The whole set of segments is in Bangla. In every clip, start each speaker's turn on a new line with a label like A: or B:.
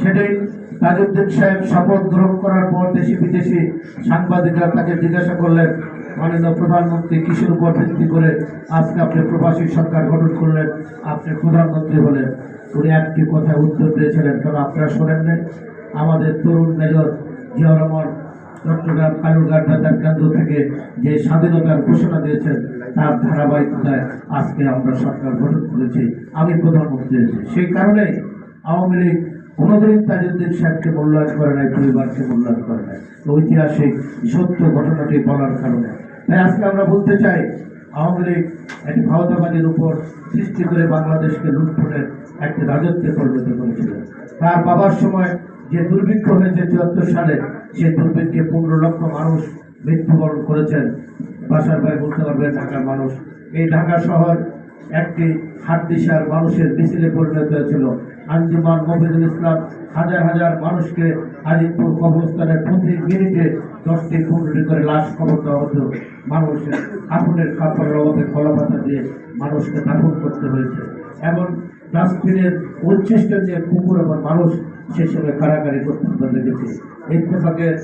A: সেটাই তাজউদ্দিন সাহেব শপথ গ্রহণ করার পর দেশি বিদেশি সাংবাদিকরা তাকে জিজ্ঞাসা করলেন, মাননীয় প্রধানমন্ত্রী কিসের উপর ভিত্তি করে আজকে আপনি প্রবাসী সরকার গঠন করলেন, আপনি প্রধানমন্ত্রী হলেন? উনি একটি কথায় উত্তর দিয়েছিলেন, কারণ আপনারা শোনেন নাই, আমাদের তরুণ মেজর জিয়াউর রহমান চট্টগ্রাম কালুরঘাট বেতার কেন্দ্র থেকে যে স্বাধীনতার ঘোষণা দিয়েছেন তার ধারাবাহিকতায় আজকে আমরা সরকার গঠন করেছি, আমি প্রধানমন্ত্রী হয়েছি। সেই কারণে আওয়ামী লীগ কোনোদিন তাজউদ্দিন সাহেবকে মূল্যায়ন করে নাই, পরিবারকে মূল্যায়ন করে নাই, ঐতিহাসিক সত্য ঘটনাটি বলার কারণে। তাই আজকে আমরা বলতে চাই, আওয়ামী লীগ একটি ভারতবাদীর উপর সৃষ্টি করে বাংলাদেশকে লুটফুটের একটি রাজত্বে পরিণত করেছিলেন। তার বাবার সময় যে দুর্ভিক্ষ হয়েছে ৭৪ সালে, সেই দুর্ভিক্ষে ১৫ লক্ষ মানুষ মৃত্যুবরণ করেছেন। বাসার ভাই বলতে পারবেন, ঢাকার মানুষ, এই ঢাকা শহর একটি হাড্ডিসার মানুষের মিছিলে পরিণত হয়েছিল। আঞ্জুমান মফিজুল ইসলাম হাজার হাজার মানুষকে আজিমপুর কবরস্থানের প্রতি মিনিটে 10টি 15টি করে লাশ কবর দেওয়া হতো। মানুষের কাপড়ের কাপড়ের অভাবে কলাপাতা দিয়ে মানুষকে দাফন করতে হয়েছে। এমন ডাস্টবিনের উচ্ছিষ্ট নিয়ে কুকুর এবং মানুষ সে সময় কারাগারি করতে দেখেছি। ইত্তেফাকের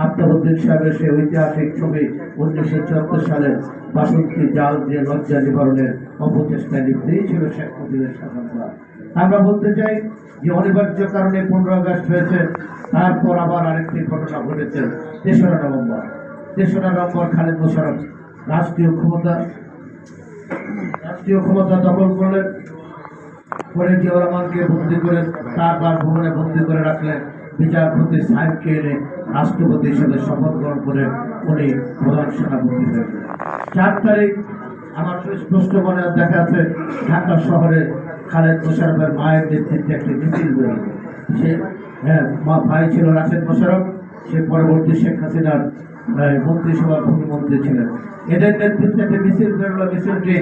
A: আফতাবউদ্দিন সাহেবের সেই ঐতিহাসিক ছবি 1974 সালে বাসন্তী জাল দিয়ে লজ্জা নিবারণের অপচেষ্টায় লিপ্তেই ছিল শেখ মুজিবের শাসনকাল। আমরা বলতে চাই যে অনিবার্য কারণে 15 আগস্ট হয়েছে, তারপর আবার আরেকটি ঘটনা ঘটেছে 3রা নভেম্বর। 3রা নভেম্বর খালেদ মোশাররফ রাষ্ট্রীয় ক্ষমতা দখল করলেন, পরে জিয়াউর রহমানকে বন্দী করে তার বাসভবনে বন্দী করে রাখলেন। বিচারপতি সাহেবকে এনে রাষ্ট্রপতি হিসেবে শপথ গ্রহণ করে উনি প্রধান সেনাপতি হয়েছেন। 4 তারিখ আমার স্পষ্ট মনে দেখা আছে, ঢাকা শহরে খালেদ মোশাররফের মায়ের নেতৃত্বে একটি মিছিল বেরোল। সে ভাই ছিল রাশেদ মোশাররফ, সে পরবর্তী শেখ হাসিনার মন্ত্রিসভার প্রতিমন্ত্রী ছিলেন। এদের নেতৃত্বে একটি মিছিল বেরোল। মিছিলটি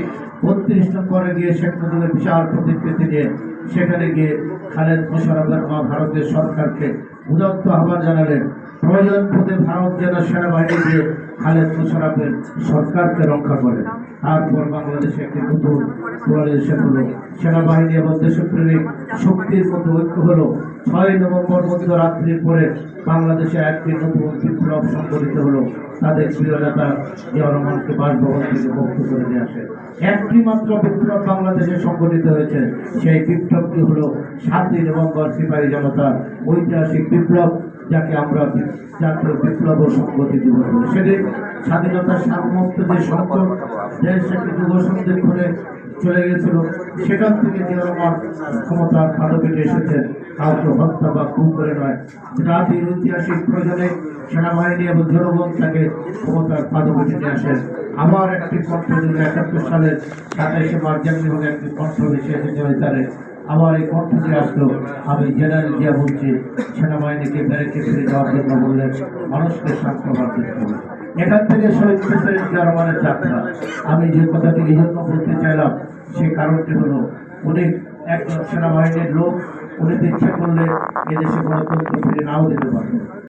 A: 32 নম্বরে গিয়ে শেখ মুজিবের বিশাল প্রতিকৃতি নিয়ে সেখানে গিয়ে খালেদ মোশাররফের মা ভারতের সরকারকে উদাত্ত আহ্বান জানালেন, প্রয়োজন বোধে ভারত যেন সেনাবাহিনী দিয়ে খালেদ মোশাররফের সরকারকে রক্ষা করে। তারপর বাংলাদেশে একটি নতুন প্লুরালিজম হলো, সেনাবাহিনী এবং দেশপ্রেমিক শক্তির মধ্যে ঐক্য হলো। 6 নভেম্বর মধ্যরাত্রির পরে বাংলাদেশে একটি নতুন বিপ্লব সংগঠিত হলো। তাদের প্রিয় নেতা জিয়াউর রহমানকে বাসভবন থেকে মুক্ত করে নিয়ে আসে। একটি মাত্র বিপ্লব বাংলাদেশে সংগঠিত হয়েছে, সেই বিপ্লবটি হলো 7ই নভেম্বর সিপাহী জনতার ঐতিহাসিক বিপ্লব, যাকে আমরা জাতীয় বিপ্লব ও সংগতি দিবস বলি। সেদিন স্বাধীনতার সার্বভৌমত্ব যে সংকট দেশ একটি যুব সন্ধিক্ষণে চলে গেছিল, সেখান থেকে জিয়াউর রহমান ক্ষমতার পাদপীঠে এসেছেন, কাউকে হত্যা বা খুন করে নয়। জাতির ঐতিহাসিক প্রয়োজনে সেনাবাহিনী এবং জনগণ তাকে ক্ষমতার পাদপীঠে নিয়ে আসেন। আমার একটি কণ্ঠ দিল 71 সালের 27শে মার্চ যেমনি হোক একটি কণ্ঠ ভেসে এসেছে তারে আমার এই কণ্ঠ দিয়ে আসলো। আমি জেনারেল জিয়া বলছি, সেনাবাহিনীকে ব্যারেকে ফিরে যাওয়ার জন্য বললেন, মানুষকে শান্তবার দিতে হবে। এখান থেকে শহীদ প্রেসিডেন্ট জিয়া রহমানের যাত্রা। আমি যে কথাটি এই জন্য বলতে চাইলাম, সেই কারণটি হলো উনি একজন সেনাবাহিনীর লোক, উনি ইচ্ছা করলে এদেশে গণতন্ত্র ফিরে নাও দিতে পারবেন।